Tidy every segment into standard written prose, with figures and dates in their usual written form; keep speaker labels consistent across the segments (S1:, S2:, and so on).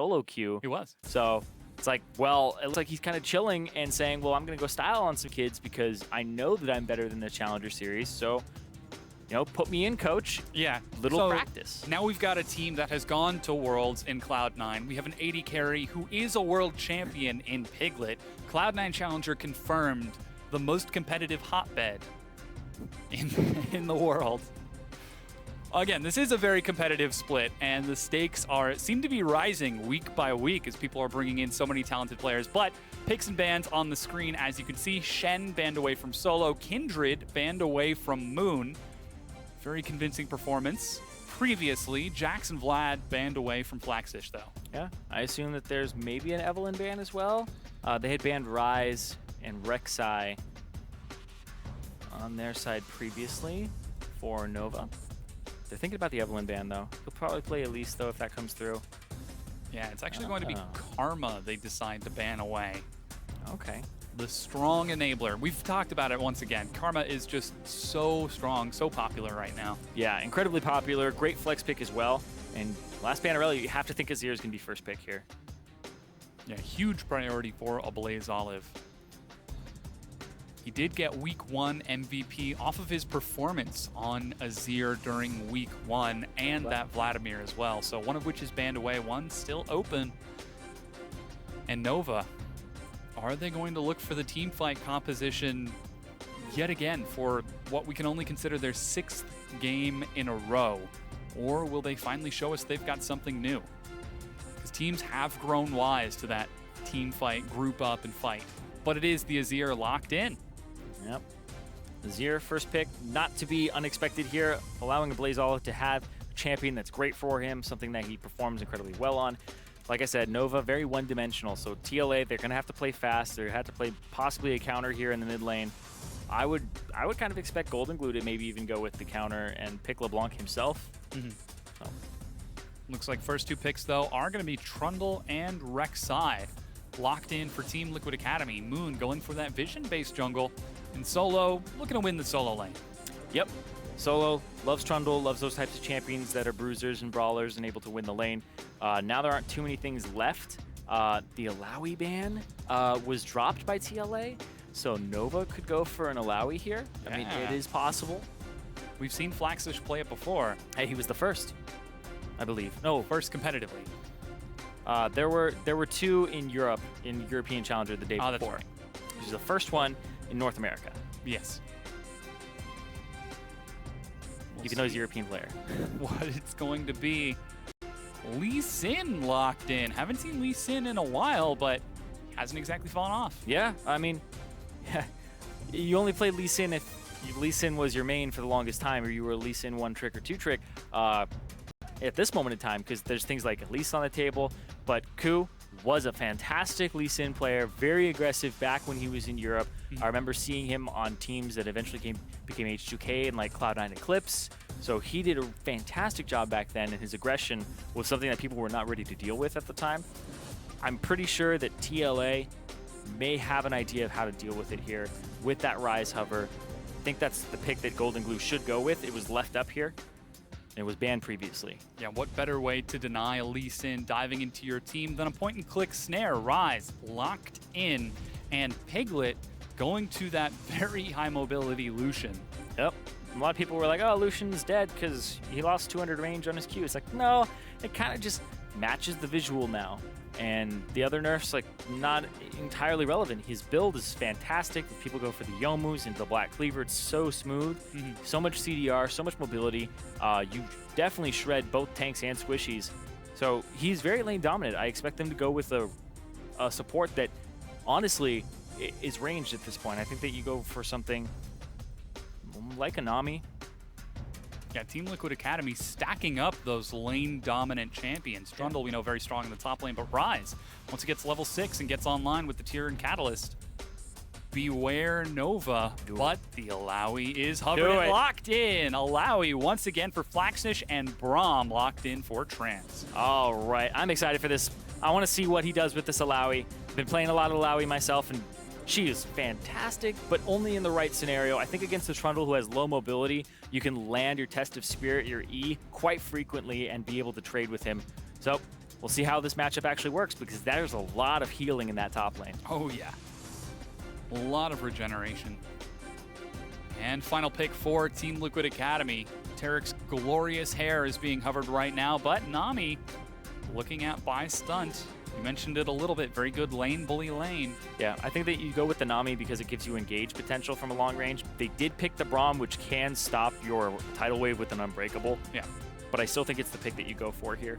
S1: solo queue.
S2: He was.
S1: So it's like, well, it looks like he's kind of chilling and saying, well, I'm going to go style on some kids because I know that I'm better than the Challenger Series. So, you know, put me in, coach.
S2: Yeah.
S1: Little practice.
S2: Now we've got a team that has gone to Worlds in Cloud9. We have an AD carry who is a world champion in Piglet. Cloud9 Challenger confirmed the most competitive hotbed in the world. Again, this is a very competitive split, and the stakes seem to be rising week by week as people are bringing in so many talented players. But picks and bans on the screen, as you can see, Shen banned away from Solo, Kindred banned away from Moon. Very convincing performance. Previously, Jax and Vlad banned away from Flaxish, though.
S1: Yeah, I assume that there's maybe an Evelynn ban as well. They had banned Ryze and Rek'Sai on their side previously for Nova. They're thinking about the Evelynn ban, though. He'll probably play Elise, though, if that comes through.
S2: Yeah, it's actually going to be Karma they decide to ban away.
S1: Okay.
S2: The strong enabler. We've talked about it once again. Karma is just so strong, so popular right now.
S1: Yeah, incredibly popular. Great flex pick as well. And last Bannerelli, you have to think Azir is going to be first pick here.
S2: Yeah, huge priority for a Blaze Olive. He did get Week 1 MVP off of his performance on Azir during Week 1 and that Vladimir as well. So one of which is banned away, one still open. And Nova, are they going to look for the team fight composition yet again for what we can only consider their 6th game in a row? Or will they finally show us they've got something new? Because teams have grown wise to that team fight, group up and fight. But it is the Azir locked in.
S1: Yep. Azir, first pick, not to be unexpected here, allowing a Blaze Olive to have a champion that's great for him, something that he performs incredibly well on. Like I said, Nova, very one-dimensional, so TLA, they're going to have to play fast. They're going to have to play possibly a counter here in the mid lane. I would kind of expect Golden Glue to maybe even go with the counter and pick LeBlanc himself. So.
S2: Looks like first 2 picks, though, are going to be Trundle and Rek'Sai. Locked in for Team Liquid Academy. Moon going for that vision-based jungle. And Solo looking to win the solo lane.
S1: Yep. Solo loves Trundle, loves those types of champions that are bruisers and brawlers and able to win the lane. Now there aren't too many things left. The Alawi ban was dropped by TLA, so Nova could go for an Alawi here. I mean, it is possible.
S2: We've seen Flaxish play it before.
S1: Hey, he was the first, I believe. No,
S2: first competitively.
S1: There were 2 in Europe, in European Challenger the day before.
S2: That's right.
S1: This is the first one in North America.
S2: Yes.
S1: Even though he's a European player.
S2: What it's going to be. Lee Sin locked in. Haven't seen Lee Sin in a while, but hasn't exactly fallen off.
S1: Yeah, I mean, you only played Lee Sin if Lee Sin was your main for the longest time, or you were a Lee Sin 1 trick or 2 trick. At this moment in time, because there's things like Elise on the table, but Ku was a fantastic Lee Sin player, very aggressive back when he was in Europe. I remember seeing him on teams that eventually became H2K and like Cloud9 Eclipse. So he did a fantastic job back then, and his aggression was something that people were not ready to deal with at the time. I'm pretty sure that TLA may have an idea of how to deal with it here with that Ryze hover. I think that's the pick that Golden Glue should go with. It was left up here. It was banned previously. Yeah,
S2: what better way to deny a Lee Sin diving into your team than a point-and-click snare? Ryze locked in, and Piglet going to that very high-mobility Lucian.
S1: Yep. A lot of people were like, oh, Lucian's dead because he lost 200 range on his Q. It's like, no, it kind of just matches the visual now. And the other nerfs, like, not entirely relevant. His build is fantastic. People go for the Yomus and the Black Cleaver. It's so smooth. So much CDR, so much mobility. You definitely shred both tanks and squishies. So he's very lane dominant. I expect them to go with a support that, honestly, is ranged at this point. I think that you go for something like a Nami.
S2: Yeah, Team Liquid Academy stacking up those lane-dominant champions. Trundle, we know, very strong in the top lane, but Ryze, once he gets level 6 and gets online with the Tier and Catalyst, beware Nova, but the Alawi is hovering and locked in. Alawi once again for Flaxish, and Braum locked in for Trance.
S1: All right, I'm excited for this. I want to see what he does with this Alawi. I've been playing a lot of Alawi myself, and she is fantastic, but only in the right scenario. I think against the Trundle, who has low mobility, you can land your Test of Spirit, your E, quite frequently and be able to trade with him. So we'll see how this matchup actually works, because there's a lot of healing in that top lane.
S2: Oh, yeah. A lot of regeneration. And final pick for Team Liquid Academy. Tarek's glorious hair is being hovered right now, but Nami looking at by stunt. You mentioned it a little bit. Very good lane bully lane.
S1: Yeah, I think that you go with the Nami because it gives you engage potential from a long range. They did pick the Braum, which can stop your tidal wave with an Unbreakable.
S2: Yeah.
S1: But I still think it's the pick that you go for here.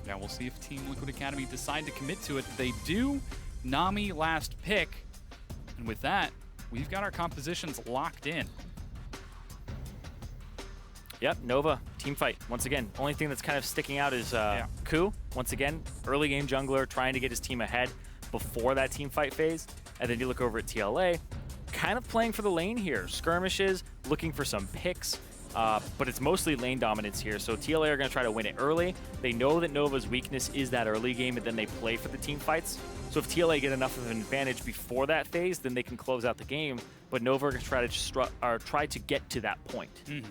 S2: Yeah, we'll see if Team Liquid Academy decide to commit to it. They do. Nami last pick. And with that, we've got our compositions locked in.
S1: Yep, Nova, team fight. Once again, only thing that's kind of sticking out is Ku. Once again, early game jungler trying to get his team ahead before that team fight phase. And then you look over at TLA, kind of playing for the lane here. Skirmishes, looking for some picks, but it's mostly lane dominance here. So TLA are going to try to win it early. They know that Nova's weakness is that early game, and then they play for the team fights. So if TLA get enough of an advantage before that phase, then they can close out the game. But Nova are going to try to get to that point.
S2: Mm-hmm.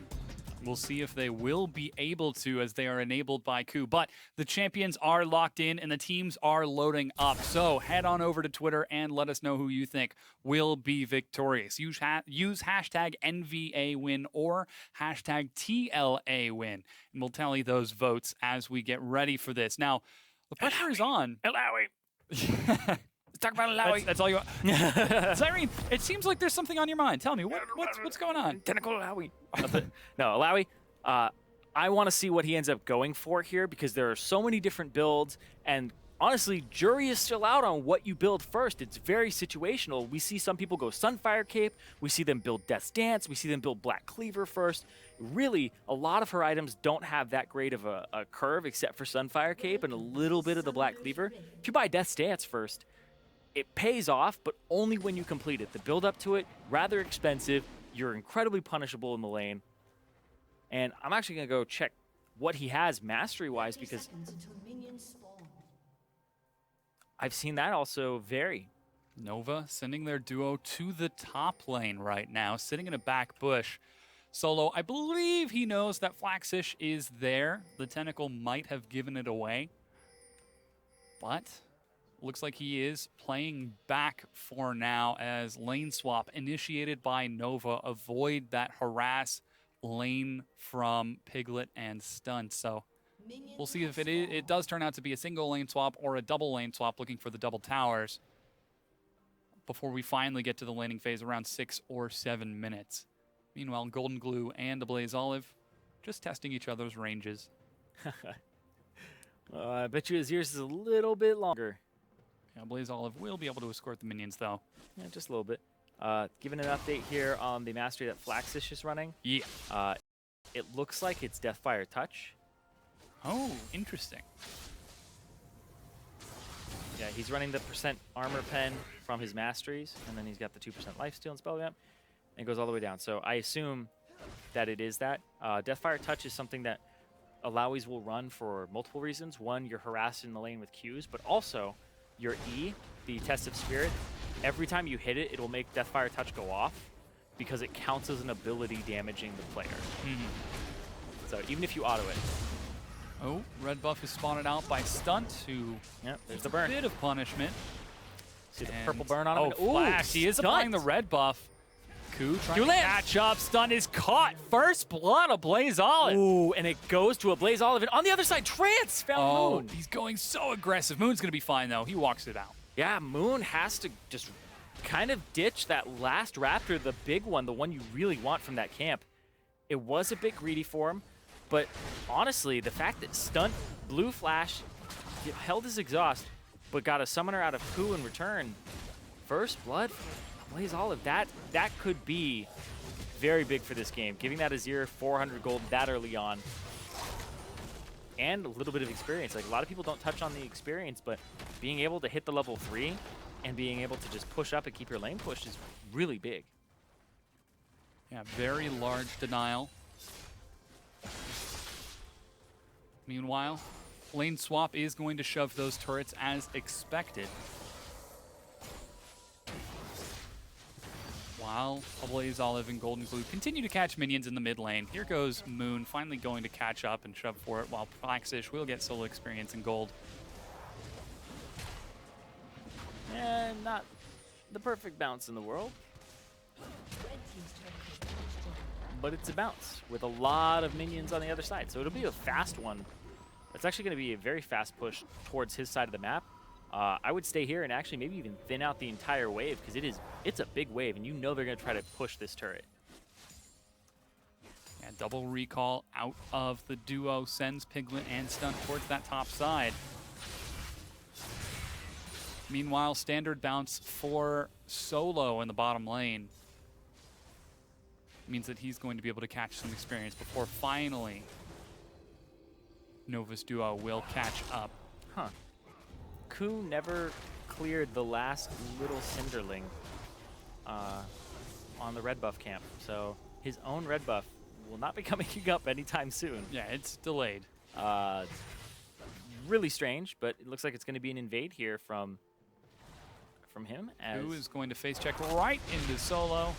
S2: We'll see if they will be able to, as they are enabled by Ku. But the champions are locked in and the teams are loading up. So head on over to Twitter and let us know who you think will be victorious. Use hashtag NVA win or hashtag TLA win. And we'll tally those votes as we get ready for this. Now, the pressure is on.
S1: Alawi. Let's talk about Alawi.
S2: That's all you want. Zyrene, it seems like there's something on your mind. Tell me, what's going on?
S1: Tentacle Alawi. No, Alawi, I want to see what he ends up going for here, because there are so many different builds, and honestly, jury is still out on what you build first. It's very situational. We see some people go Sunfire Cape, we see them build Death's Dance, we see them build Black Cleaver first. Really, a lot of her items don't have that great of a curve, except for Sunfire Cape and a little bit of the Black Cleaver. If you buy Death's Dance first, it pays off, but only when you complete it. The build up to it, rather expensive. You're incredibly punishable in the lane. And I'm actually going to go check what he has mastery-wise, because I've seen that also vary.
S2: Nova sending their duo to the top lane right now, sitting in a back bush. Solo, I believe he knows that Flaxish is there. The tentacle might have given it away. But looks like he is playing back for now, as lane swap initiated by Nova. Avoid that harass lane from Piglet and Stunt. So we'll see if it does turn out to be a single lane swap or a double lane swap, looking for the double towers before we finally get to the laning phase around 6 or 7 minutes. Meanwhile, Golden Glue and the Blaze Olive just testing each other's ranges.
S1: I bet you his ears is a little bit longer.
S2: Yeah, Blaze Olive will be able to escort the minions, though.
S1: Yeah, just a little bit. Giving an update here on the mastery that Flaxish is running.
S2: Yeah.
S1: It looks like it's Deathfire Touch.
S2: Oh, interesting.
S1: Yeah, he's running the percent armor pen from his masteries, and then he's got the 2% lifesteal and spell ramp, and it goes all the way down. So I assume that it is that. Deathfire Touch is something that Alawi's will run for multiple reasons. One, you're harassed in the lane with Qs, but also your E, the Test of Spirit, every time you hit it, it'll make Deathfire Touch go off, because it counts as an ability damaging the player. So even if you auto it.
S2: Oh, red buff is spotted out by Stunt, who
S1: there's the burn.
S2: A bit of punishment.
S1: See the purple burn on him?
S2: Oh, Flash, he is applying the red buff. Ku trying to catch up. Stunt is caught. First blood of Blaze Olive.
S1: Ooh, and it goes to a Blaze Olive. And on the other side, Trance found Moon.
S2: He's going so aggressive. Moon's going to be fine, though. He walks it out.
S1: Yeah, Moon has to just kind of ditch that last Raptor, the big one, the one you really want from that camp. It was a bit greedy for him, but honestly, the fact that Stunt Blue Flash held his exhaust, but got a summoner out of Ku in return. First blood, Blaze Olive, that could be very big for this game. Giving that Azir 400 gold that early on, and a little bit of experience. Like, a lot of people don't touch on the experience, but being able to hit the level 3 and being able to just push up and keep your lane pushed is really big.
S2: Yeah, very large denial. Meanwhile, lane swap is going to shove those turrets as expected. While Ablaze Olive and Golden Glue continue to catch minions in the mid lane, here goes Moon finally going to catch up and shove for it, while Praxish will get solo experience in gold.
S1: And not the perfect bounce in the world, but it's a bounce with a lot of minions on the other side. So it'll be a fast one. It's actually going to be a very fast push towards his side of the map. I would stay here and actually maybe even thin out the entire wave, because it's a big wave, and you know they're going to try to push this turret.
S2: Yeah, double recall out of the duo sends Piglet and Stunt towards that top side. Meanwhile, standard bounce for Solo in the bottom lane means that he's going to be able to catch some experience before finally Nova's duo will catch up.
S1: Huh. Ku never cleared the last little Cinderling on the red buff camp, so his own red buff will not be coming up anytime soon.
S2: Yeah, it's delayed.
S1: Really strange, but it looks like it's going to be an invade here from him.
S2: Ku is going to face check right into Solo.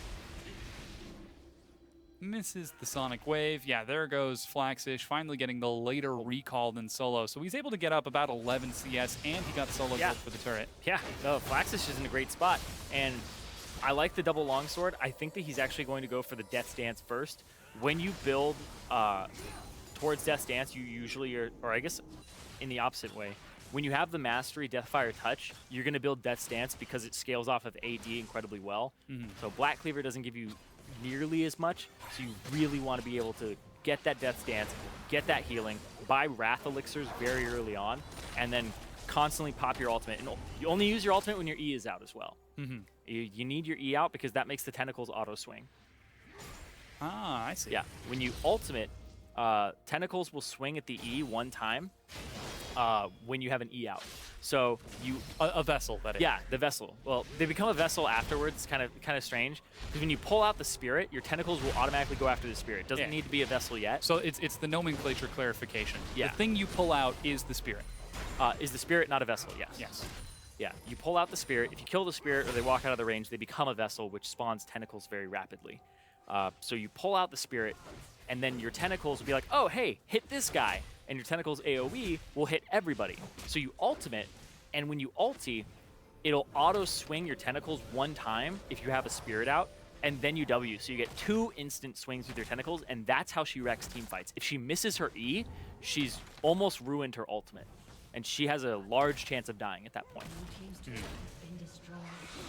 S2: Misses the Sonic Wave. Yeah, there goes Flaxish, finally getting the later recall than Solo. So he's able to get up about 11 CS, and he got Solo gold for the turret.
S1: Yeah, no, Flaxish is in a great spot. And I like the double longsword. I think that he's actually going to go for the Death's Dance first. When you build towards Death's Dance, you usually are, or I guess in the opposite way, when you have the Mastery Deathfire Touch, you're going to build Death's Dance because it scales off of AD incredibly well. So Black Cleaver doesn't give you nearly as much, so you really want to be able to get that Death's Dance, get that healing, buy Wrath Elixirs very early on, and then constantly pop your ultimate. And you only use your ultimate when your E is out as well. You need your E out because that makes the tentacles auto swing.
S2: Ah, I see.
S1: Yeah, when you ultimate, tentacles will swing at the E one time when you have an E out. So you
S2: a vessel, that is.
S1: Yeah, the vessel. Well, they become a vessel afterwards. Kind of strange, because when you pull out the spirit, your tentacles will automatically go after the spirit. It doesn't need to be a vessel yet.
S2: So it's the nomenclature clarification.
S1: Yeah.
S2: The thing you pull out is the spirit.
S1: Is the spirit not a vessel? Yes.
S2: Yes.
S1: Yeah, you pull out the spirit. If you kill the spirit or they walk out of the range, they become a vessel, which spawns tentacles very rapidly. So you pull out the spirit, and then your tentacles will be like, oh, hey, hit this guy. And your tentacles AoE will hit everybody. So you ultimate, and when you ulti, it'll auto swing your tentacles one time if you have a spirit out, and then you W. So you get 2 instant swings with your tentacles, and that's how she wrecks team fights. If she misses her E, she's almost ruined her ultimate, and she has a large chance of dying at that point.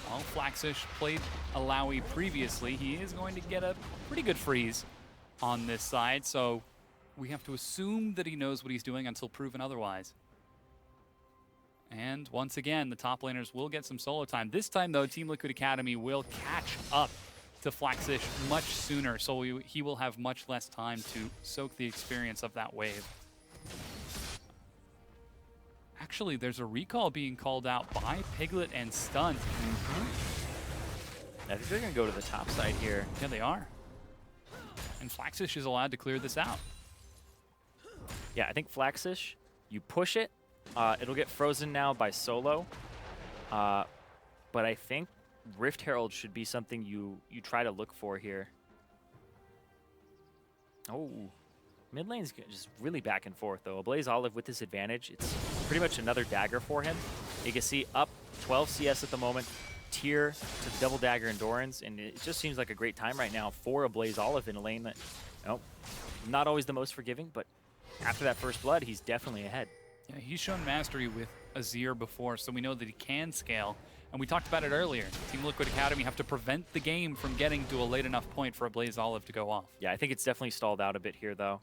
S2: Well, Flaxish played Alawi previously. He is going to get a pretty good freeze on this side, so we have to assume that he knows what he's doing until proven otherwise. And once again, the top laners will get some solo time. This time, though, Team Liquid Academy will catch up to Flaxish much sooner, so he will have much less time to soak the experience of that wave. Actually, there's a recall being called out by Piglet and Stunt.
S1: I think they're going to go to the top side here.
S2: Yeah, they are. And Flaxish is allowed to clear this out.
S1: Yeah, I think Flaxish, you push it, it'll get frozen now by Solo. But I think Rift Herald should be something you try to look for here. Oh, mid lane's just really back and forth, though. Ablaze Olive with this advantage, it's pretty much another dagger for him. You can see up 12 CS at the moment, tier to double dagger endurance, and it just seems like a great time right now for Ablaze Olive in a lane that, not always the most forgiving, but after that first blood, he's definitely ahead.
S2: Yeah, he's shown mastery with Azir before, so we know that he can scale. And we talked about it earlier. Team Liquid Academy have to prevent the game from getting to a late enough point for Ablaze Olive to go off.
S1: Yeah, I think it's definitely stalled out a bit here, though.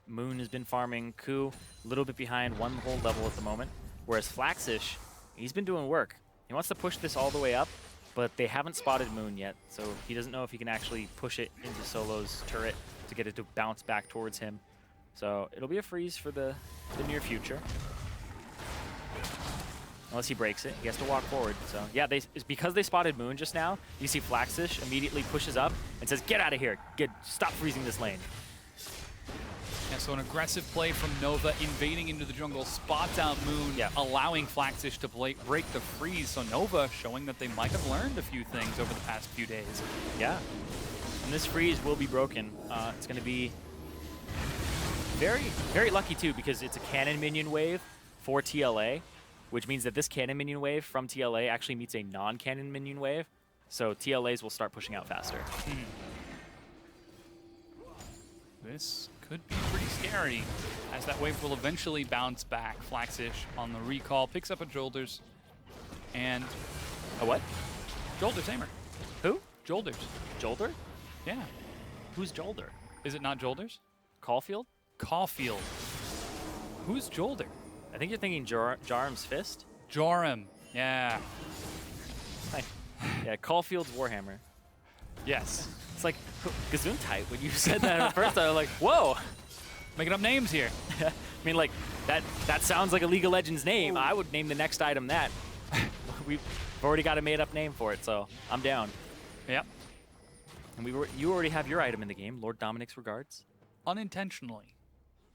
S1: Moon has been farming. Ku, a little bit behind, one whole level at the moment. Whereas Flaxish, he's been doing work. He wants to push this all the way up, but they haven't spotted Moon yet, so he doesn't know if he can actually push it into Solo's turret to get it to bounce back towards him. So it'll be a freeze for the near future. Unless he breaks it, he has to walk forward. So yeah, it's because they spotted Moon just now. You see Flaxish immediately pushes up and says, "Get out of here! Stop freezing this lane."
S2: Yeah, So an aggressive play from Nova, invading into the jungle, spots out Moon, allowing Flaxish to break the freeze. So Nova showing that they might have learned a few things over the past few days.
S1: Yeah. And this freeze will be broken. It's going to be very, very lucky too, because it's a cannon minion wave for TLA, which means that this cannon minion wave from TLA actually meets a non-cannon minion wave. So TLAs will start pushing out faster.
S2: This could be pretty scary, as that wave will eventually bounce back. Flaxish on the recall, picks up a Jolder's, and
S1: A what?
S2: Jolder's Hammer.
S1: Who?
S2: Jolder's.
S1: Jolder?
S2: Yeah.
S1: Who's Jolder?
S2: Is it not Jolder's?
S1: Caulfield?
S2: Caulfield. Who's Jolder?
S1: I think you're thinking Jarm's Fist?
S2: Joram. Yeah.
S1: Hi. Yeah, Caulfield's Warhammer.
S2: Yes.
S1: It's like Gesundheit. When you said that at first, I was like, whoa.
S2: Making up names here.
S1: I mean, like, that sounds like a League of Legends name. I would name the next item that. We've already got a made-up name for it, so I'm down.
S2: Yep.
S1: And you already have your item in the game, Lord Dominic's Regards.
S2: Unintentionally.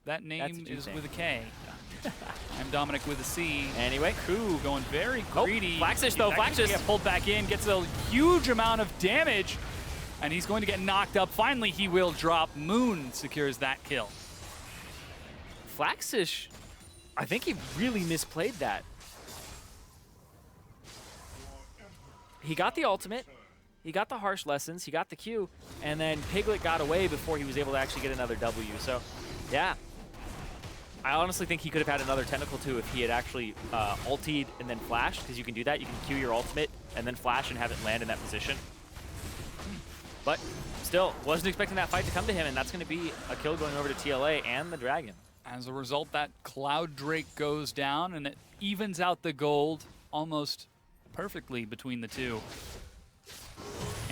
S2: That name is with a K.
S1: Yeah.
S2: I'm Dominic with a C.
S1: Anyway.
S2: Koo going very greedy.
S1: Flaxish though, Flaxish.
S2: Get pulled back in, gets a huge amount of damage, and he's going to get knocked up. Finally, he will drop. Moon secures that kill.
S1: Flaxish, I think he really misplayed that. He got the ultimate, he got the harsh lessons, he got the Q, and then Piglet got away before he was able to actually get another W. So, yeah. I honestly think he could have had another tentacle too if he had actually ultied and then flashed, because you can do that. You can Q your ultimate and then flash and have it land in that position. But still, wasn't expecting that fight to come to him, and that's going to be a kill going over to TLA and the Dragon.
S2: As a result, that Cloud Drake goes down, and it evens out the gold almost perfectly between the two.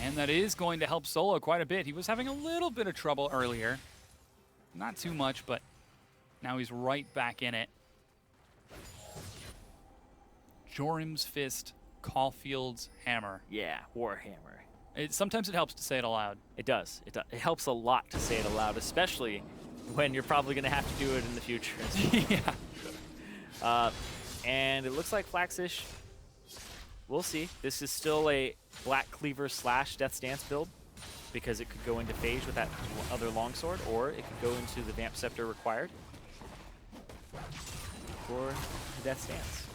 S2: And that is going to help Solo quite a bit. He was having a little bit of trouble earlier. Not too much, but now he's right back in it. Jorim's Fist, Caulfield's Hammer.
S1: Yeah, Warhammer.
S2: Sometimes it helps to say it aloud.
S1: It does. It helps a lot to say it aloud, especially when you're probably going to have to do it in the future.
S2: Yeah.
S1: And it looks like Flaxish, we'll see. This is still a Black Cleaver / Death's Dance build, because it could go into Phage with that other longsword, or it could go into the Vamp Scepter required for the Death's Dance.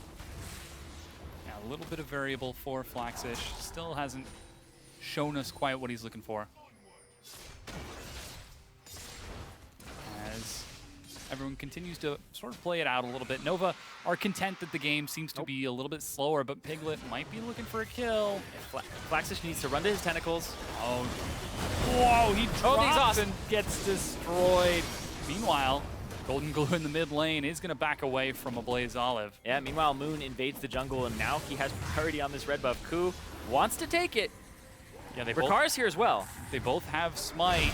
S2: Yeah, a little bit of variable for Flaxish. Still hasn't shown us quite what he's looking for. As everyone continues to sort of play it out a little bit. Nova are content that the game seems to be a little bit slower, but Piglet might be looking for a kill.
S1: Flaxish needs to run to his tentacles.
S2: Oh, whoa, he drops and gets destroyed. Meanwhile, Golden Glue in the mid lane is going to back away from a Blaze Olive.
S1: Yeah, meanwhile, Moon invades the jungle, and now he has priority on this red buff. Koo wants to take it.
S2: Yeah,
S1: Rakar's here as well.
S2: They both have Smite.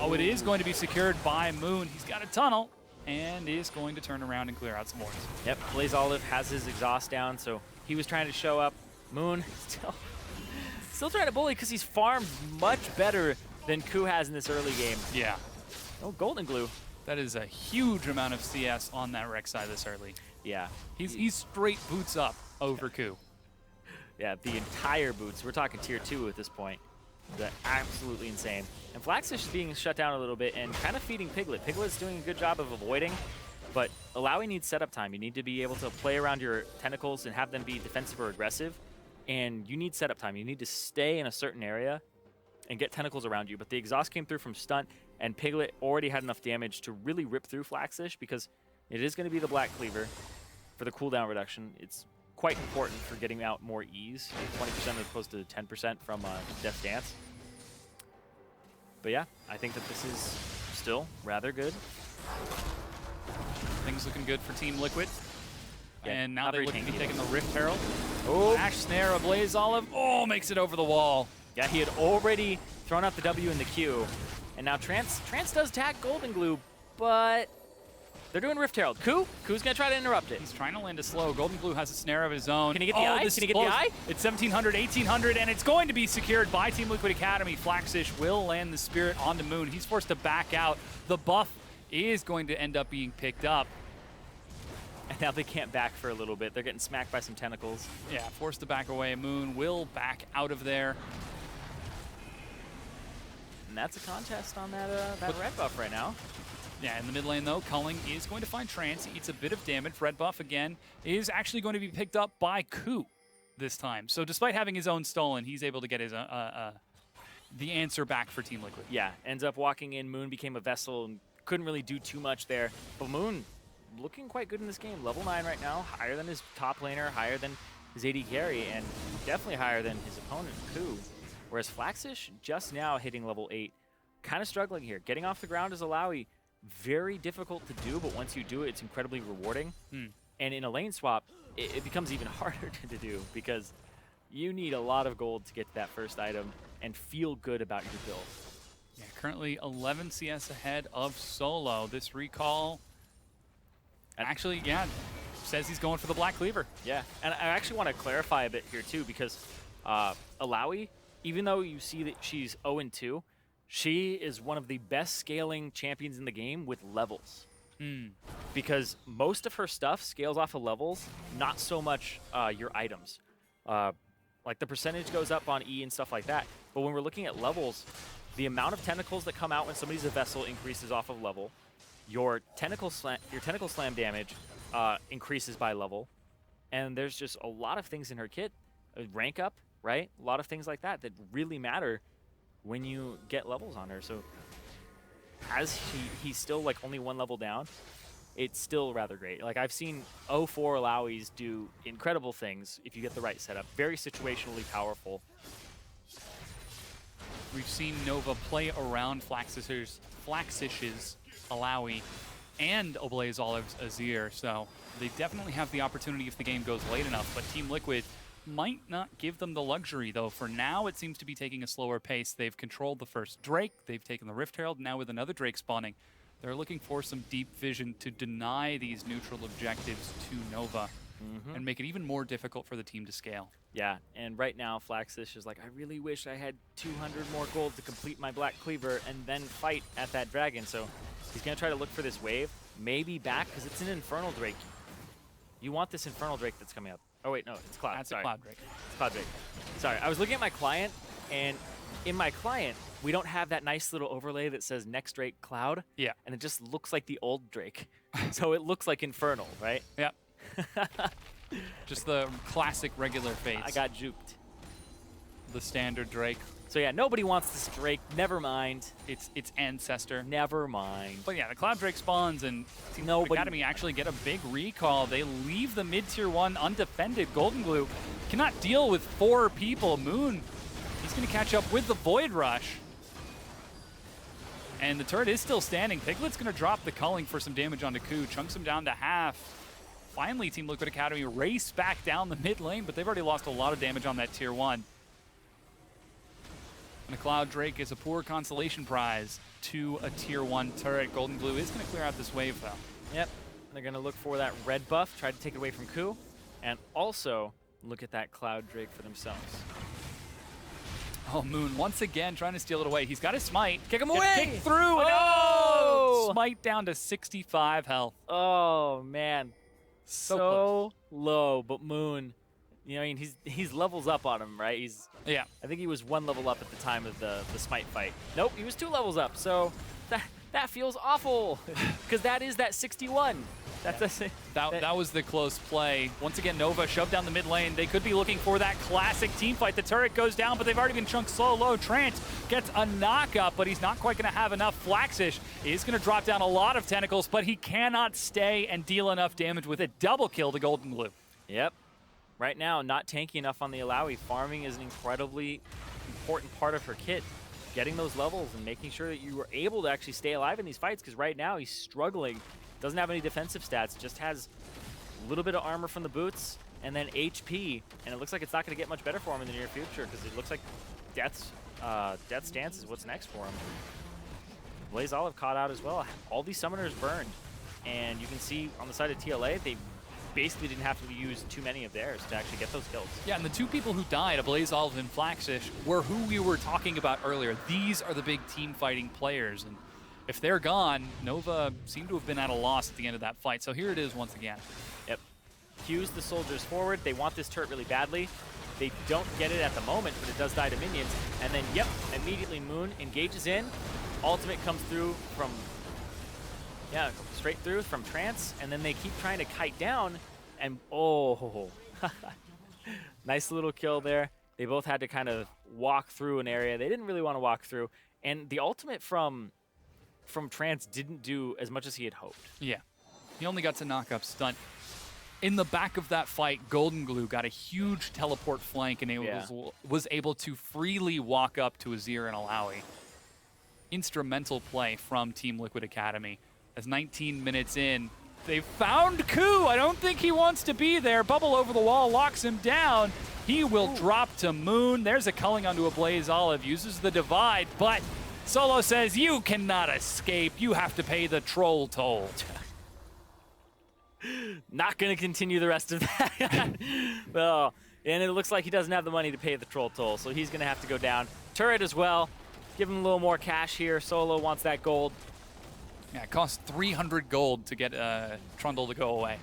S2: Oh, it is going to be secured by Moon. He's got a tunnel and is going to turn around and clear out some wards.
S1: Yep, Blaze Olive has his exhaust down, so he was trying to show up. Moon still trying to bully because he's farmed much better than Koo has in this early game.
S2: Yeah.
S1: Oh, Golden Glue.
S2: That is a huge amount of CS on that Rek'Sai this early.
S1: Yeah.
S2: He's straight boots up over Koo.
S1: Yeah, the entire boots. We're talking tier 2 at this point. They're absolutely insane. And Flaxish is being shut down a little bit and kind of feeding Piglet. Piglet's doing a good job of avoiding, but Alawi needs setup time. You need to be able to play around your tentacles and have them be defensive or aggressive. And you need setup time. You need to stay in a certain area and get tentacles around you. But the exhaust came through from stunt, and Piglet already had enough damage to really rip through Flaxish, because it is going to be the Black Cleaver for the cooldown reduction. It's quite important for getting out more ease, 20% as opposed to 10% from Death's Dance. But yeah, I think that this is still rather good.
S2: Things looking good for Team Liquid.
S1: Yeah,
S2: and now they look to be taking the Rift Herald.
S1: Oh,
S2: Ash Snare, a Blaze Olive. Oh, makes it over the wall.
S1: Yeah, he had already thrown out the W in the Q. And now Trance does tag Golden Glue, but they're doing Rift Herald. Koo's going to try to interrupt it.
S2: He's trying to land a slow. Golden Glue has a snare of his own.
S1: Can he get the eye? Can he get the eye?
S2: It's 1700, 1800, and it's going to be secured by Team Liquid Academy. Flaxish will land the Spirit onto Moon. He's forced to back out. The buff is going to end up being picked up.
S1: And now they can't back for a little bit. They're getting smacked by some tentacles.
S2: Yeah, forced to back away. Moon will back out of there.
S1: And that's a contest on that red buff right now.
S2: Yeah, in the mid lane, though, Culling is going to find Trance. He eats a bit of damage. Red buff, again, is actually going to be picked up by Ku this time. So despite having his own stolen, he's able to get his the answer back for Team Liquid.
S1: Yeah, ends up walking in. Moon became a vessel and couldn't really do too much there. But Moon looking quite good in this game. Level 9 right now, higher than his top laner, higher than his AD carry, and definitely higher than his opponent, Ku. Whereas Flaxish just now hitting level 8. Kind of struggling here. Getting off the ground as a Lowy, very difficult to do, but once you do it, it's incredibly rewarding. And in a lane swap, it becomes even harder to do because you need a lot of gold to get to that first item and feel good about your build.
S2: Yeah, currently 11 CS ahead of Solo. This recall, actually, yeah, says he's going for the Black Cleaver.
S1: Yeah, and I actually want to clarify a bit here too, because Alawi, even though you see that she's 0-2, she is one of the best scaling champions in the game with levels. Because most of her stuff scales off of levels, not so much your items. Like the percentage goes up on E and stuff like that. But when we're looking at levels, the amount of tentacles that come out when somebody's a vessel increases off of level. Your tentacle slam damage increases by level. And there's just a lot of things in her kit. Rank up, right? A lot of things like that that really matter when you get levels on her. So as he's still like only one level down, it's still rather great. Like I've seen 04 Alawis do incredible things if you get the right setup. Very situationally powerful.
S2: We've seen Nova play around Flaxish's Alawi and Oblaze Olive's Azir, so they definitely have the opportunity if the game goes late enough, but Team Liquid might not give them the luxury, though. For now, it seems to be taking a slower pace. They've controlled the first Drake, they've taken the Rift Herald, now with another Drake spawning. They're looking for some deep vision to deny these neutral objectives to Nova and make it even more difficult for the team to scale.
S1: Yeah, and right now, Flaxish is like, I really wish I had 200 more gold to complete my Black Cleaver and then fight at that dragon. So he's going to try to look for this wave, maybe back, because it's an Infernal Drake. You want this Infernal Drake that's coming up. Oh, wait, no, it's Cloud.
S2: That's
S1: Sorry.
S2: a Cloud Drake.
S1: It's Cloud Drake. Sorry, I was looking at my client, and in my client, we don't have that nice little overlay that says Next Drake Cloud.
S2: Yeah.
S1: And it just looks like the old Drake. So it looks like Infernal, right?
S2: Yeah. Just the classic regular fates.
S1: I got juked.
S2: The standard Drake.
S1: So yeah, nobody wants this Drake. Never mind.
S2: It's ancestor.
S1: Never mind.
S2: But yeah, the Cloud Drake spawns and Team Academy actually get a big recall. They leave the mid-tier 1 undefended. Golden Glue cannot deal with 4 people. Moon, he's going to catch up with the Void Rush. And the turret is still standing. Piglet's going to drop the culling for some damage onto Ku. Chunks him down to half. Finally, Team Liquid Academy race back down the mid lane, but they've already lost a lot of damage on that tier 1. And a Cloud Drake is a poor consolation prize to a tier 1 turret. Golden Glue is going to clear out this wave, though.
S1: Yep. They're going to look for that red buff, try to take it away from Ku, and also look at that Cloud Drake for themselves.
S2: Oh, Moon once again trying to steal it away. He's got his smite.
S1: Kick him away!
S2: Kick through!
S1: Oh!
S2: No! Smite down to 65 health.
S1: Oh, man.
S2: So
S1: low, but Moon, you know, I mean, he's levels up on him, right?
S2: Yeah.
S1: I think he was 1 level up at the time of the smite fight. Nope, he was 2 levels up. So that feels awful because that is that 61.
S2: That was the close play. Once again, Nova shoved down the mid lane. They could be looking for that classic team fight. The turret goes down, but they've already been chunked so low. Trance gets a knock-up, but he's not quite going to have enough. Flaxish is going to drop down a lot of tentacles, but he cannot stay and deal enough damage with a double kill to Golden Glue.
S1: Yep. Right now, not tanky enough on the Alawi. Farming is an incredibly important part of her kit. Getting those levels and making sure that you are able to actually stay alive in these fights, because right now he's struggling. Doesn't have any defensive stats, just has a little bit of armor from the boots and then HP, and it looks like it's not going to get much better for him in the near future because it looks like Death's Stance is what's next for him. Blaze Olive caught out as well. All these summoners burned, and you can see on the side of TLA, they basically didn't have to use too many of theirs to actually get those kills.
S2: Yeah, and the 2 people who died, Blaze Olive and Flaxish, were who we were talking about earlier. These are the big team fighting players, and if they're gone, Nova seem to have been at a loss at the end of that fight. So here it is once again.
S1: Yep. Cues the soldiers forward. They want this turret really badly. They don't get it at the moment, but it does die to minions. And then, yep, immediately Moon engages in. Ultimate comes through from, yeah, straight through from Trance. And then they keep trying to kite down. And, oh, nice little kill there. They both had to kind of walk through an area they didn't really want to walk through. And the ultimate from Trance didn't do as much as he had hoped.
S2: Yeah, he only got to knock up Stunt. In the back of that fight, Golden Glue got a huge teleport flank and was able to freely walk up to Azir and Alawi. Instrumental play from Team Liquid Academy. As 19 minutes in, they found Ku. I don't think he wants to be there. Bubble over the wall locks him down. He will drop to Moon. There's a culling onto a Blaze Olive. Uses the divide, but Solo says, you cannot escape. You have to pay the troll toll.
S1: Not going to continue the rest of that. Well, and it looks like he doesn't have the money to pay the troll toll, so he's going to have to go down. Turret as well. Give him a little more cash here. Solo wants that gold.
S2: Yeah, it costs 300 gold to get Trundle to go away.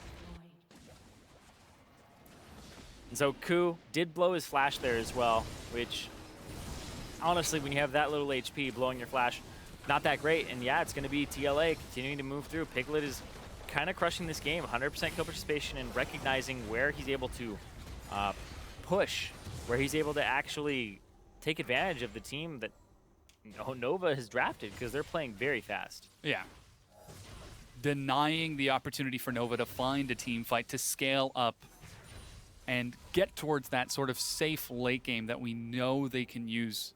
S1: And so Ku did blow his flash there as well, which honestly, when you have that little HP, blowing your flash, not that great. And yeah, it's going to be TLA continuing to move through. Piglet is kind of crushing this game, 100% kill participation and recognizing where he's able to push, where he's able to actually take advantage of the team that Nova has drafted because they're playing very fast.
S2: Yeah. Denying the opportunity for Nova to find a team fight, to scale up and get towards that sort of safe late game that we know they can use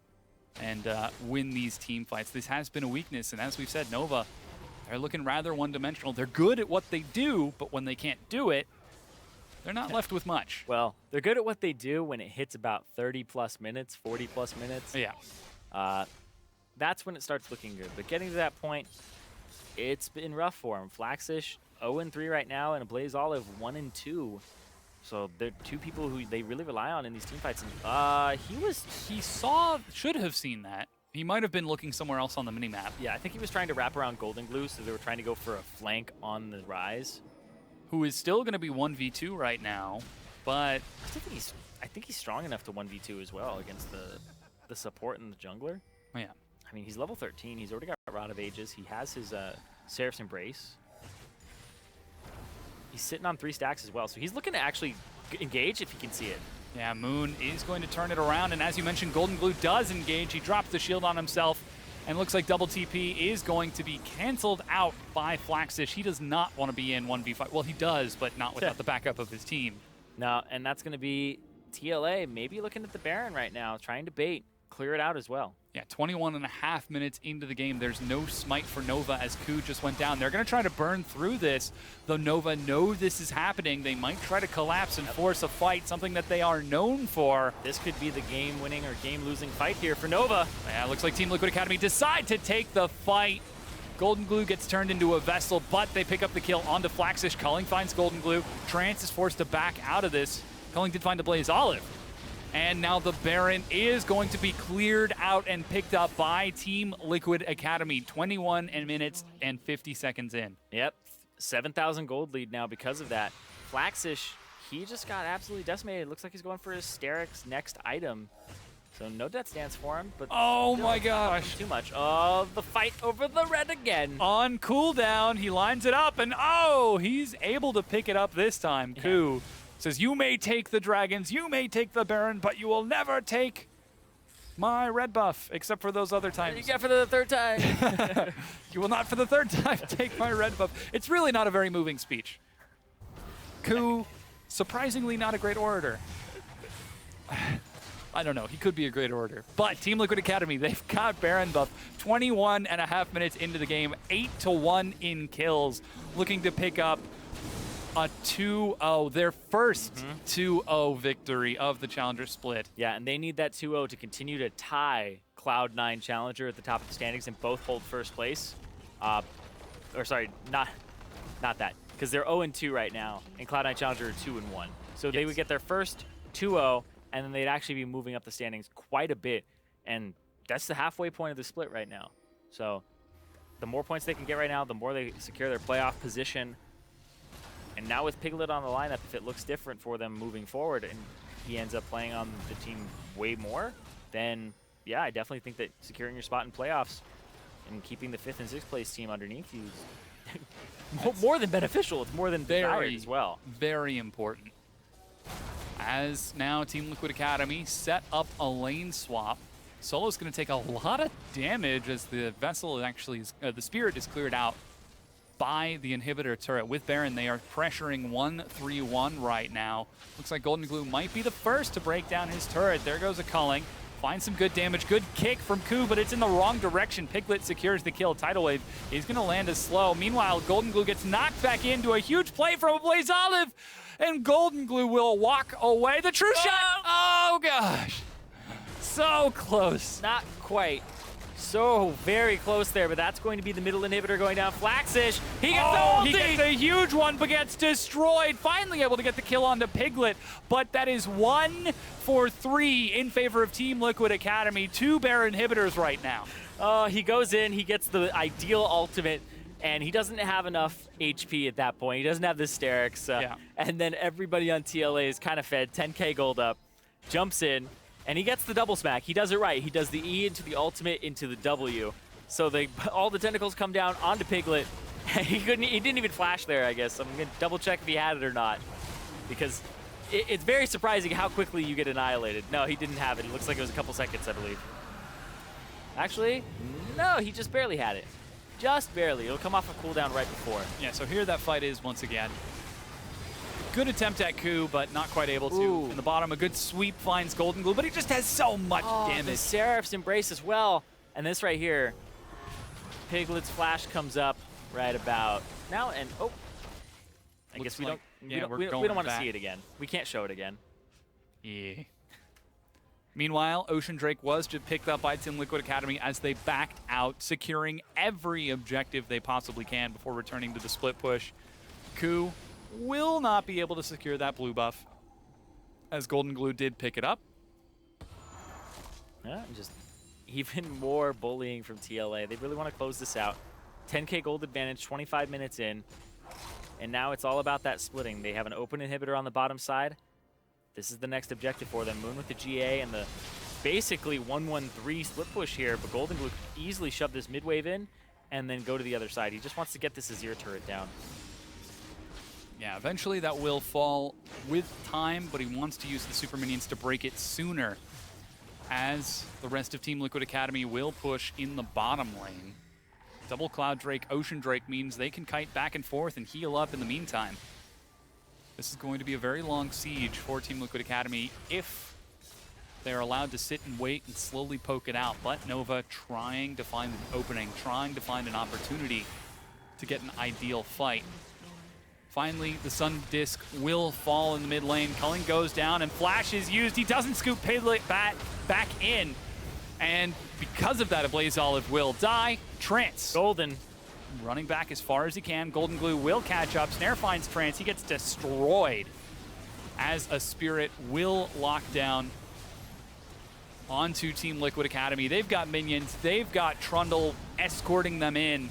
S2: and win these team fights. This has been a weakness, and as we've said, Nova, they're looking rather one-dimensional. They're good at what they do, but when they can't do it, they're not left with much.
S1: Well, they're good at what they do when it hits about 30-plus minutes, 40-plus minutes.
S2: Yeah.
S1: That's when it starts looking good. But getting to that point, it's been rough for them. Flaxish, 0-3 right now, and Blaze Olive, 1-2. So they're two people who they really rely on in these team fights. And,
S2: he should have seen that. He might have been looking somewhere else on the minimap.
S1: Yeah, I think he was trying to wrap around Golden Glue, so they were trying to go for a flank on the Rise.
S2: Who is still going to be 1v2 right now, but
S1: I think he's strong enough to 1v2 as well against the support and the jungler.
S2: Oh, yeah.
S1: I mean, he's level 13. He's already got Rod of Ages. He has his Seraph's Embrace. He's sitting on 3 stacks as well, so he's looking to actually engage if he can see it.
S2: Yeah, Moon is going to turn it around, and as you mentioned, Golden Glue does engage. He drops the shield on himself, and looks like double TP is going to be canceled out by Flaxish. He does not want to be in 1v5. Well, he does, but not without the backup of his team.
S1: No, and that's going to be TLA maybe looking at the Baron right now, trying to bait, clear it out as well.
S2: Yeah, 21.5 minutes into the game. There's no smite for Nova as Ku just went down. They're going to try to burn through this, though Nova know this is happening. They might try to collapse and force a fight, something that they are known for.
S1: This could be the game-winning or game-losing fight here for Nova.
S2: Yeah, it looks like Team Liquid Academy decide to take the fight. Golden Glue gets turned into a vessel, but they pick up the kill onto Flaxish. Culling finds Golden Glue. Trance is forced to back out of this. Culling did find a Blaze Olive. And now the Baron is going to be cleared out and picked up by Team Liquid Academy. 21 minutes and 50 seconds in.
S1: Yep, 7,000 gold lead now because of that. Flaxish, he just got absolutely decimated. Looks like he's going for his Steric's next item. So no death stance for him, but
S2: oh my gosh.
S1: Too much. Oh, the fight over the red again.
S2: On cooldown, he lines it up, and oh, he's able to pick it up this time. Yeah. Ku says, you may take the dragons, you may take the Baron, but you will never take my red buff, except for those other times.
S1: You get for the third time.
S2: You will not for the third time take my red buff. It's really not a very moving speech. Ku, surprisingly not a great orator. I don't know, he could be a great orator. But Team Liquid Academy, they've got Baron buff. 21.5 minutes into the game, 8-1 in kills, looking to pick up a 2-0, their first 2-0 victory of the Challenger split.
S1: Yeah, and they need that 2-0 to continue to tie Cloud9 Challenger at the top of the standings and both hold first place. Or sorry, not that, because they're 0-2 right now, and Cloud9 Challenger are 2-1. So they would get their first 2-0, and then they'd actually be moving up the standings quite a bit, and that's the halfway point of the split right now. So the more points they can get right now, the more they secure their playoff position. And now with Piglet on the lineup, if it looks different for them moving forward and he ends up playing on the team way more, then yeah, I definitely think that securing your spot in playoffs and keeping the 5th and 6th place team underneath you is more than beneficial. It's more than desired as well.
S2: Very important. As now Team Liquid Academy set up a lane swap. Solo's going to take a lot of damage as the vessel actually is, the Spirit is cleared out by the inhibitor turret. With Baron, they are pressuring 1-3-1 right now. Looks like Golden Glue might be the first to break down his turret. There goes a culling. Finds some good damage. Good kick from Ku, but it's in the wrong direction. Piglet secures the kill. Tidal Wave is going to land as slow. Meanwhile, Golden Glue gets knocked back into a huge play from a Blaze Olive, and Golden Glue will walk away. The true shot! Oh, gosh. So close.
S1: Not quite. So very close there, but that's going to be the middle inhibitor going down. Flaxish, he gets the ulti!
S2: He gets a huge one, but gets destroyed. Finally able to get the kill onto Piglet, but that is 1 for 3 in favor of Team Liquid Academy. 2 Baron inhibitors right now.
S1: He goes in, he gets the ideal ultimate, and he doesn't have enough HP at that point. He doesn't have the Sterix, and then everybody on TLA is kind of fed, 10k gold up, jumps in, and he gets the double smack. He does it right. He does the E into the ultimate into the W. So all the tentacles come down onto Piglet. He didn't even flash there, I guess. I'm going to double check if he had it or not, because it's very surprising how quickly you get annihilated. No, he didn't have it. It looks like it was a couple seconds, I believe. Actually, no, he just barely had it. Just barely. It'll come off a cooldown right before.
S2: Yeah, so here that fight is once again. Good attempt at Ku, but not quite able to.
S1: Ooh.
S2: In the bottom, a good sweep finds Golden Glue, but he just has so much damage.
S1: The Seraph's Embrace as well. And this right here, Piglet's flash comes up right about now, and I guess we don't want to see it again. We can't show it again.
S2: Yeah. Meanwhile, Ocean Drake was just picked up by Team Liquid Academy as they backed out, securing every objective they possibly can before returning to the split push. Ku will not be able to secure that blue buff, as Golden Glue did pick it up.
S1: Yeah, just even more bullying from TLA. They really want to close this out. 10k gold advantage, 25 minutes in, and now it's all about that splitting. They have an open inhibitor on the bottom side. This is the next objective for them. Moon with the GA and the basically 1-1-3 split push here, but Golden Glue could easily shove this mid wave in and then go to the other side. He just wants to get this Azir turret down.
S2: Yeah, eventually that will fall with time, but he wants to use the super minions to break it sooner, as the rest of Team Liquid Academy will push in the bottom lane. Double Cloud Drake, Ocean Drake means they can kite back and forth and heal up in the meantime. This is going to be a very long siege for Team Liquid Academy if they're allowed to sit and wait and slowly poke it out. But Nova trying to find an opening, trying to find an opportunity to get an ideal fight. Finally, the Sun Disc will fall in the mid lane. Culling goes down and Flash is used. He doesn't scoop Piglet back in. And because of that, a Blaze Olive will die. Trance.
S1: Golden
S2: running back as far as he can. Golden Glue will catch up. Snare finds Trance. He gets destroyed as a Spirit will lock down onto Team Liquid Academy. They've got minions. They've got Trundle escorting them in.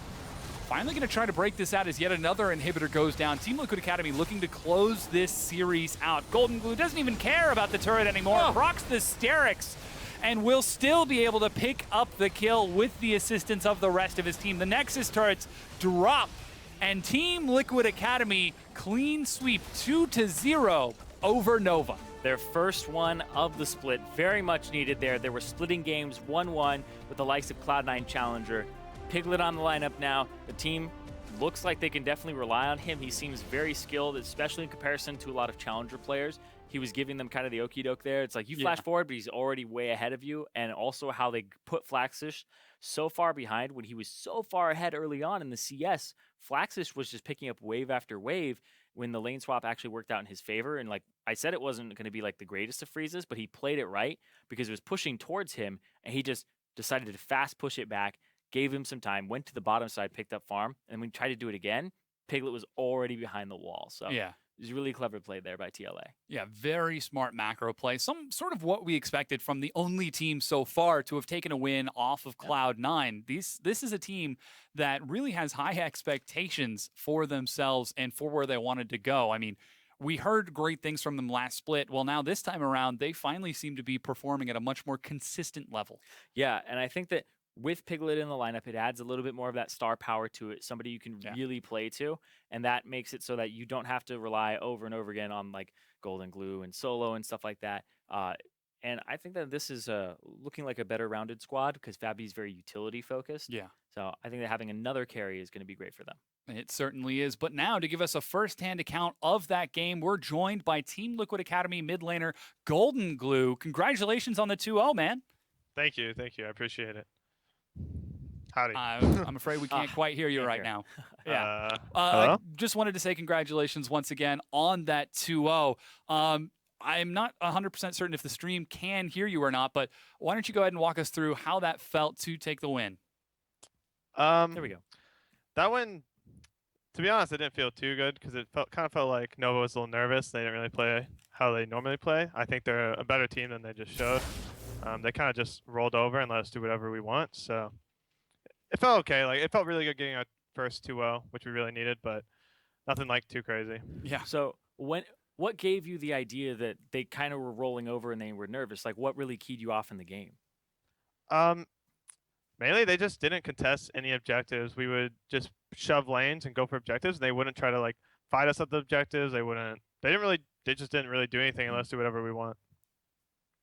S2: Finally going to try to break this out as yet another inhibitor goes down. Team Liquid Academy looking to close this series out. Golden Glue doesn't even care about the turret anymore. Procs the Sterix and will still be able to pick up the kill with the assistance of the rest of his team. The Nexus turrets drop, and Team Liquid Academy clean sweep 2-0 over Nova.
S1: Their first one of the split, very much needed there. They were splitting games 1-1 with the likes of Cloud9 Challenger. Piglet on the lineup now. The team looks like they can definitely rely on him. He seems very skilled, especially in comparison to a lot of Challenger players. He was giving them kind of the okie doke there. It's like you flash forward, but he's already way ahead of you. And also how they put Flaxish so far behind when he was so far ahead early on in the CS. Flaxish was just picking up wave after wave when the lane swap actually worked out in his favor. And like I said, it wasn't going to be like the greatest of freezes, but he played it right because it was pushing towards him. And he just decided to fast push it back, gave him some time, went to the bottom side, picked up farm. And when he tried to do it again, Piglet was already behind the wall. So was really clever play there by TLA.
S2: Yeah, very smart macro play. Some sort of what we expected from the only team so far to have taken a win off of Cloud9. This is a team that really has high expectations for themselves and for where they wanted to go. I mean, we heard great things from them last split. Well, now this time around, they finally seem to be performing at a much more consistent level.
S1: Yeah, and I think that with Piglet in the lineup, it adds a little bit more of that star power to it, somebody you can really play to, and that makes it so that you don't have to rely over and over again on like Golden Glue and Solo and stuff like that. And I think that this is looking like a better rounded squad because Fabi's very utility focused.
S2: Yeah.
S1: So I think that having another carry is going to be great for them.
S2: It certainly is. But now to give us a first-hand account of that game, we're joined by Team Liquid Academy mid laner Golden Glue. Congratulations on the 2-0, man.
S3: Thank you. I appreciate it. Howdy.
S2: I'm afraid we can't quite hear you right now.
S3: Hello?
S2: I just wanted to say congratulations once again on that 2-0. I'm not 100% certain if the stream can hear you or not, but why don't you go ahead and walk us through how that felt to take the win?
S1: There we go.
S3: That one, to be honest, it didn't feel too good because it kind of felt like Nova was a little nervous. They didn't really play how they normally play. I think they're a better team than they just showed. They kind of just rolled over and let us do whatever we want. So it felt okay. Like it felt really good getting our first 2-0, which we really needed, but nothing like too crazy.
S2: Yeah.
S1: So what gave you the idea that they kind of were rolling over and they were nervous? Like what really keyed you off in the game?
S3: Mainly they just didn't contest any objectives. We would just shove lanes and go for objectives. And they wouldn't try to like fight us at the objectives. They just didn't really do anything unless do whatever we want.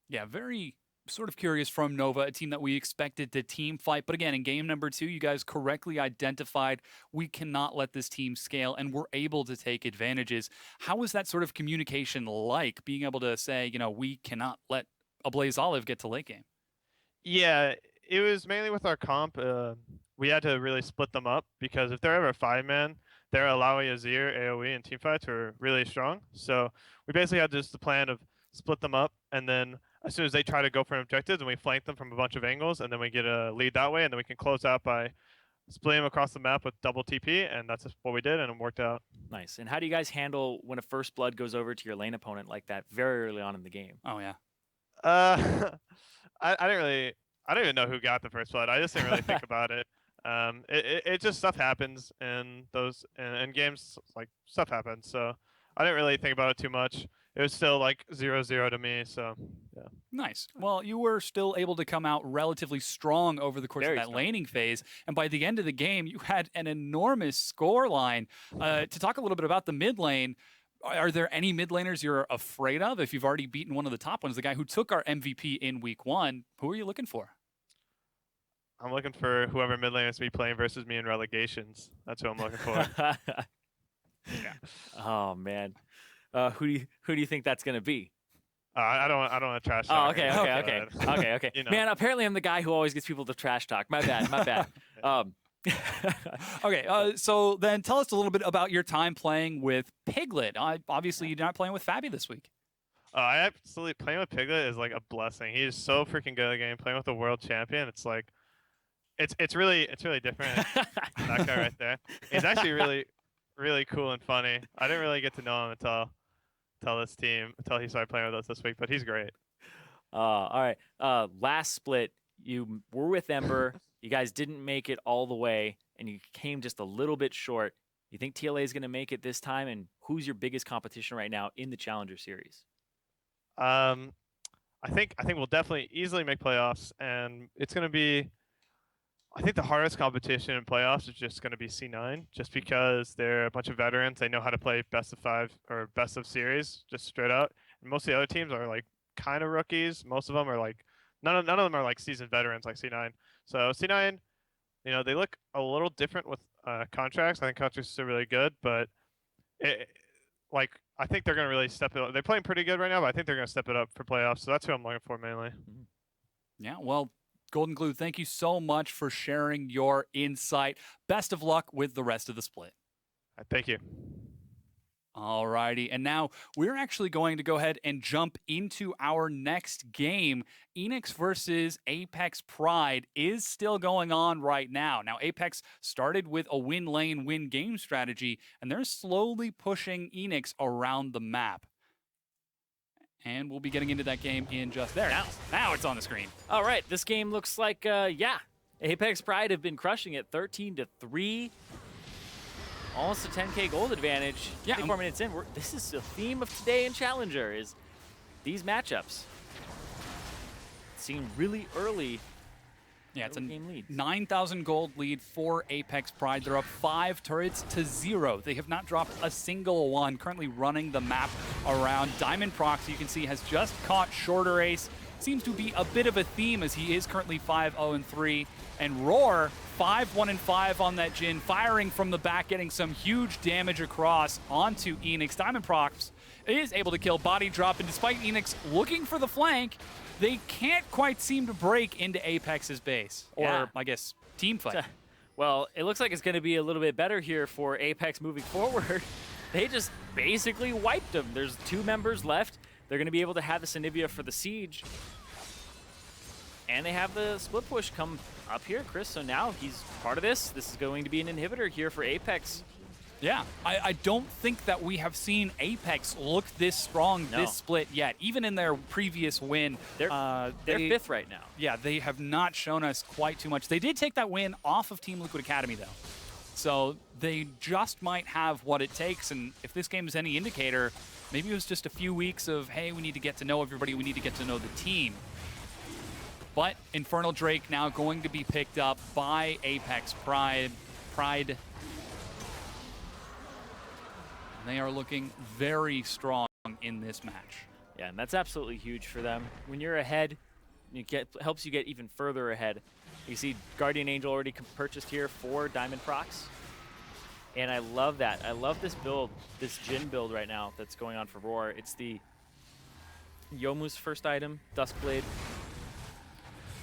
S2: Yeah, very sort of curious from Nova, a team that we expected to team fight. But again, in game number 2, you guys correctly identified we cannot let this team scale, and we're able to take advantages. How was that sort of communication like, being able to say, you know, we cannot let a Blaze Olive get to late game?
S3: Yeah, it was mainly with our comp. We had to really split them up because if they're ever a 5-man, their Alawi, Azir, AoE, and teamfights were really strong. So we basically had just the plan of split them up, and then as soon as they try to go for objectives, and we flank them from a bunch of angles, and then we get a lead that way, and then we can close out by splitting them across the map with double TP, and that's just what we did, and it worked out.
S1: Nice. And how do you guys handle when a first blood goes over to your lane opponent like that very early on in the game?
S2: Oh, yeah.
S3: I don't even know who got the first blood. I just didn't really think about it. It just stuff happens in those in games, like stuff happens. So I didn't really think about it too much. It was still like 0-0 to me. So yeah.
S2: Nice. Well, you were still able to come out relatively strong over the course of that laning phase. And by the end of the game, you had an enormous score line. To talk a little bit about the mid lane, are there any mid laners you're afraid of? If you've already beaten one of the top ones, the guy who took our MVP in week 1, who are you looking for?
S3: I'm looking for whoever mid laner is to be playing versus me in relegations. That's who I'm looking for.
S2: Yeah.
S1: Oh man, who do you think that's gonna be?
S3: I don't want to trash
S1: Oh,
S3: talk.
S1: okay.
S3: You know.
S1: Man, apparently I'm the guy who always gets people to trash talk. My bad.
S2: Okay, so then tell us a little bit about your time playing with Piglet. Obviously, you're not playing with Fabi this week.
S3: I absolutely playing with Piglet is like a blessing. He is so freaking good at the game. Playing with a world champion, it's like, it's really different. That guy right there. He's actually really cool and funny. I didn't really get to know him until he started playing with us this week, but he's great.
S1: All right. Last split, you were with Ember. You guys didn't make it all the way, and you came just a little bit short. You think TLA is going to make it this time, and who's your biggest competition right now in the Challenger Series?
S3: I think we'll definitely easily make playoffs, and it's going to be. I think the hardest competition in playoffs is just going to be C9, just because they're a bunch of veterans. They know how to play best of 5 or best of series, just straight out. And most of the other teams are like kind of rookies. Most of them are like none of them are like seasoned veterans like C9. So C9, you know, they look a little different with contracts. I think contracts are still really good, but I think they're going to really step it up. They're playing pretty good right now, but I think they're going to step it up for playoffs. So that's who I'm looking for mainly.
S2: Yeah, well, Golden Glue, thank you so much for sharing your insight. Best of luck with the rest of the split.
S3: Thank you.
S2: Alrighty, and now we're actually going to go ahead and jump into our next game. Enix versus Apex Pride is still going on right now. Now, Apex started with a win lane, win game strategy, and they're slowly pushing Enix around the map. And we'll be getting into that game in just there. Now it's on the screen.
S1: All right, this game looks like, yeah, Apex Pride have been crushing it 13-3. Almost a 10K gold advantage.
S2: Yeah,
S1: 24 minutes in. This is the theme of today in Challenger is these matchups. Seen really early.
S2: Yeah, it's a
S1: game lead.
S2: 9,000 gold lead for Apex Pride. They're up 5 turrets to 0. They have not dropped a single one. Currently running the map around. Diamond Prox, you can see, has just caught Shorter Ace. Seems to be a bit of a theme as he is currently 5-0-3. And Roar, 5-1-5 on that Jhin, firing from the back, getting some huge damage across onto Enix. Diamond Prox is able to kill, body drop, and despite Enix looking for the flank, they can't quite seem to break into Apex's base. Or,
S1: Yeah.
S2: I guess, team fight.
S1: Well, it looks like it's going to be a little bit better here for Apex moving forward. They just basically wiped them. There's 2 members left. They're going to be able to have this NVA for the siege. And they have the split push come up here, Chris. So now he's part of this. This is going to be an inhibitor here for Apex.
S2: Yeah, I don't think that we have seen Apex look this strong, this split yet. Even in their previous win.
S1: They're 5th right now.
S2: Yeah, they have not shown us quite too much. They did take that win off of Team Liquid Academy, though. So they just might have what it takes. And if this game is any indicator, maybe it was just a few weeks of, hey, we need to get to know everybody. We need to get to know the team. But Infernal Drake now going to be picked up by Apex Pride. They are looking very strong in this match.
S1: Yeah, and that's absolutely huge for them. When you're ahead, helps you get even further ahead. You see Guardian Angel already purchased here for Diamond Prox. And I love that. I love this build, this Jhin build right now that's going on for Roar. It's the Youmuu's first item, Duskblade.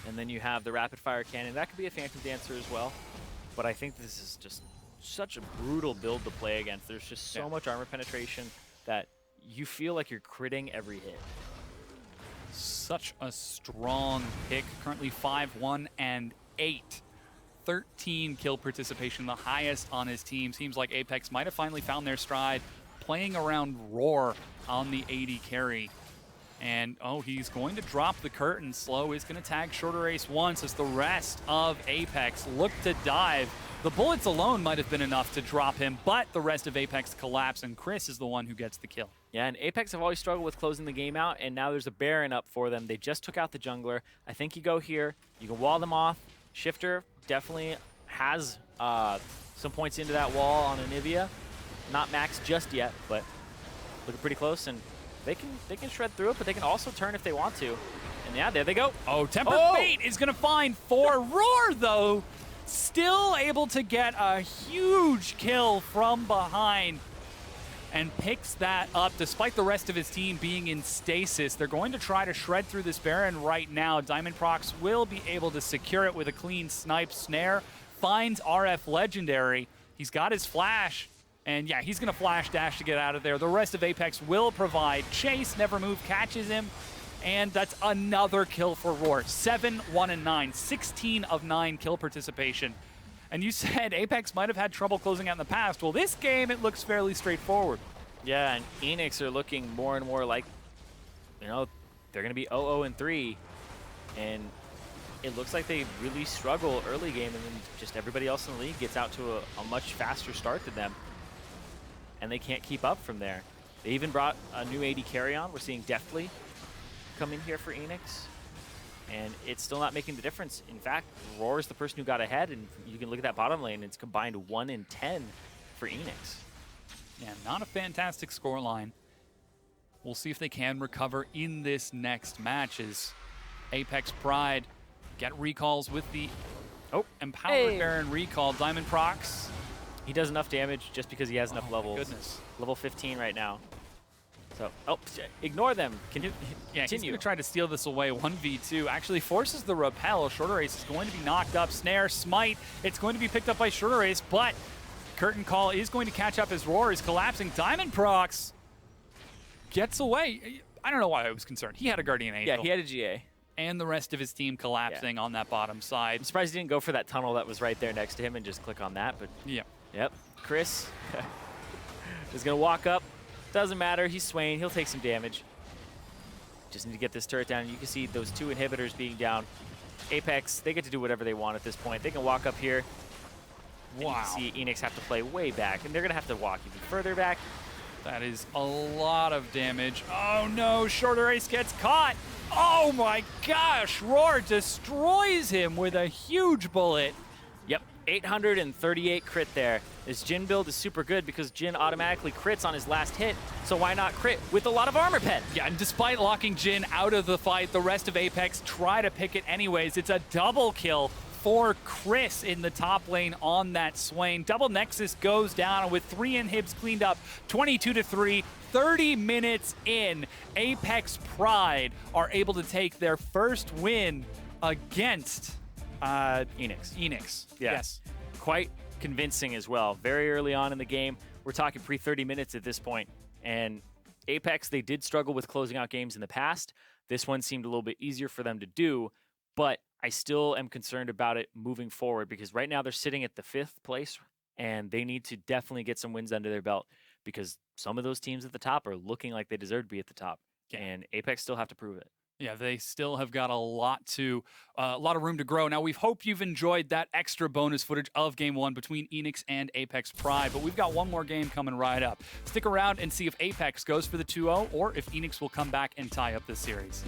S1: And then you have the Rapid Fire Cannon. That could be a Phantom Dancer as well. But I think this is just such a brutal build to play against. There's just so much armor penetration that you feel like you're critting every hit.
S2: Such a strong pick. Currently 5-1-8. 13 kill participation, the highest on his team. Seems like Apex might have finally found their stride, playing around Roar on the AD carry. And, oh, he's going to drop the curtain. Slow is going to tag Shorter Ace once as the rest of Apex look to dive. The bullets alone might have been enough to drop him, but the rest of Apex collapse, and Chris is the one who gets the kill.
S1: Yeah, and Apex have always struggled with closing the game out, and now there's a Baron up for them. They just took out the jungler. I think you go here, you can wall them off. Shifter definitely has some points into that wall on Anivia. Not max just yet, but looking pretty close, and they can shred through it, but they can also turn if they want to. And yeah, there they go.
S2: Oh, Tempered Fate is going to find 4. Roar, though, still able to get a huge kill from behind and picks that up despite the rest of his team being in stasis. They're going to try to shred through this Baron right now. Diamond Prox will be able to secure it with a clean snipe snare. Finds RF Legendary. He's got his flash. And yeah, he's going to flash dash to get out of there. The rest of Apex will provide chase. Never Move catches him. And that's another kill for Roar. 7-1-9. 16 of 9 kill participation. And you said Apex might have had trouble closing out in the past. Well, this game, it looks fairly straightforward.
S1: Yeah, and Enix are looking more and more like, you know, they're going to be 0-0-3. And it looks like they really struggle early game, and then just everybody else in the league gets out to a much faster start than them. And they can't keep up from there. They even brought a new AD carry on. We're seeing Deftly come in here for Enix. And it's still not making the difference. In fact, Roar is the person who got ahead, and you can look at that bottom lane. It's combined 1 in 10 for Enix.
S2: Yeah, not a fantastic scoreline. We'll see if they can recover in this next match as Apex Pride get recalls with the Empowered Baron recall. Diamond Prox.
S1: He does enough damage just because he has enough levels.
S2: Goodness.
S1: Level 15 right now. So, ignore them. Continue.
S2: Yeah, he's going to try to steal this away. 1v2 actually forces the repel. Shorter Ace is going to be knocked up. Snare, Smite. It's going to be picked up by Shorter Ace, but Curtain Call is going to catch up as Roar is collapsing. Diamond Prox gets away. I don't know why I was concerned. He had a Guardian Angel.
S1: Yeah, he had a GA.
S2: And the rest of his team collapsing on that bottom side.
S1: I'm surprised he didn't go for that tunnel that was right there next to him and just click on that, but
S2: Yeah.
S1: yep. Chris is going to walk up. Doesn't matter. He's Swain. He'll take some damage. Just need to get this turret down. You can see those 2 inhibitors being down. Apex, they get to do whatever they want at this point. They can walk up here. And
S2: Wow.
S1: you can see Enix have to play way back, and they're going to have to walk even further back.
S2: That is a lot of damage. Oh no, Shorter Ace gets caught. Oh my gosh, Roar destroys him with a huge bullet.
S1: Yep, 838 crit there. This Jhin build is super good because Jhin automatically crits on his last hit, so why not crit with a lot of armor pen?
S2: Yeah, and despite locking Jhin out of the fight, the rest of Apex try to pick it anyways. It's a double kill for Chris in the top lane on that Swain. Double Nexus goes down with 3 inhibs cleaned up, 22-3. 30 minutes in, Apex Pride are able to take their first win against
S1: Enix. Yeah.
S2: Yes.
S1: Quite convincing as well. Very early on in the game. We're talking pre-30 minutes at this point. And Apex, they did struggle with closing out games in the past. This one seemed a little bit easier for them to do, but I still am concerned about it moving forward because right now they're sitting at the 5th place and they need to definitely get some wins under their belt because some of those teams at the top are looking like they deserve to be at the top. And Apex still have to prove it.
S2: Yeah, they still have got a lot of room to grow. Now, we hope you've enjoyed that extra bonus footage of Game 1 between Enix and Apex Pride, but we've got one more game coming right up. Stick around and see if Apex goes for the 2-0 or if Enix will come back and tie up this series.